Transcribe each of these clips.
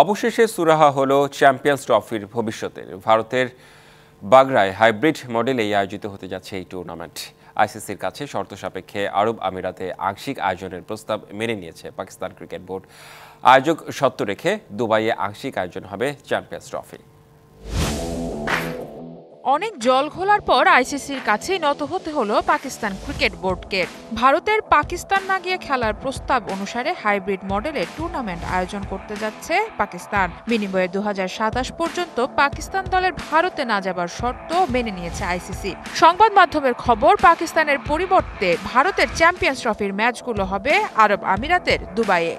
অবশেষে সুরাহা হলো চ্যাম্পিয়ন্স ট্রফির ভবিষ্যতের। ভারতের বাগরায় হাইব্রিড মডেলেই আয়োজিত হতে যাচ্ছে এই টুর্নামেন্ট। আইসিসির কাছে শর্ত সাপেক্ষে আরব আমিরাতে আংশিক আয়োজনের প্রস্তাব মেনে নিয়েছে পাকিস্তান ক্রিকেট বোর্ড। আয়োজক শর্ত রেখে দুবাইয়ে আংশিক আয়োজন হবে চ্যাম্পিয়ন্স ট্রফি। অনেক জল ঘোলার পর আইসিসির কাছেই নত হতে হলো পাকিস্তান ক্রিকেট বোর্ডকে। ভারতের পাকিস্তান না গিয়ে খেলার প্রস্তাব অনুসারে হাইব্রিড মডেলের টুর্নামেন্ট আয়োজন করতে যাচ্ছে পাকিস্তান। বিনিময়ে 2027 পর্যন্ত পাকিস্তান দলের ভারতে না যাবার শর্ত মেনে নিয়েছে আইসিসি। সংবাদ মাধ্যমের খবর, পাকিস্তানের পরিবর্তে ভারতের চ্যাম্পিয়ন্স ট্রফির ম্যাচগুলো হবে আরব আমিরাতের দুবাইয়ে।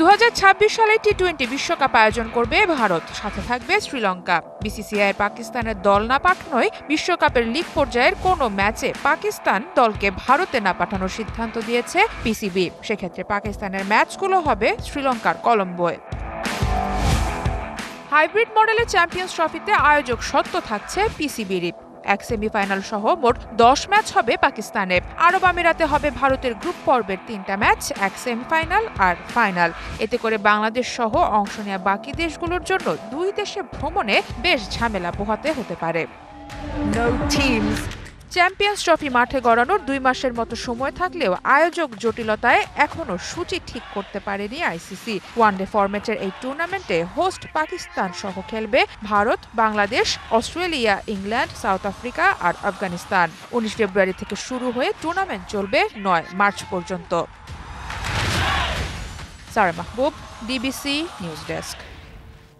2026 সালে টি-20 বিশ্বকাপ আয়োজন করবে ভারত, সাথে থাকবে শ্রীলঙ্কা। বিসিসিআই পাকিস্তানের দল না পাঠানোয় বিশ্বকাপের লিগ পর্যায়ের কোনো ম্যাচে পাকিস্তান দলকে ভারতে না পাঠানোর সিদ্ধান্ত দিয়েছে পিসিবি। সেক্ষেত্রে পাকিস্তানের ম্যাচগুলো হবে শ্রীলঙ্কার কলম্বোয়। হাইব্রিড মডেলের চ্যাম্পিয়ন্স ট্রফিতে আয়োজক শর্ত থাকছে পিসিবির। এক সেমিফাইনাল সহ মোট 10 ম্যাচ হবে পাকিস্তানে। আরব আমিরাতে হবে ভারতের গ্রুপ পর্বের 3টা ম্যাচ, এক সেমিফাইনাল আর ফাইনাল। এতে করে বাংলাদেশ সহ অংশ নেওয়া বাকি দেশগুলোর জন্য দুই দেশে ভ্রমণে বেশ ঝামেলা পোহাতে হতে পারে। চ্যাম্পিয়ন্স ট্রফি মাঠে গড়ানোর 2 মাসের মতো সময় থাকলেও আয়োজক জটিলতায় এখনও সূচি ঠিক করতে পারেনি আইসিসি। ওয়ানডে ফরম্যাটের এই টুর্নামেন্টে হোস্ট পাকিস্তান সহ খেলবে Bharat, Bangladesh, Australia, England, South Africa আর আফগানিস্তান। 19 ফেব্রুয়ারি থেকে শুরু হয়ে টুর্নামেন্ট চলবে 9 মার্চ পর্যন্ত। Sara Mahbub, DBC news desk.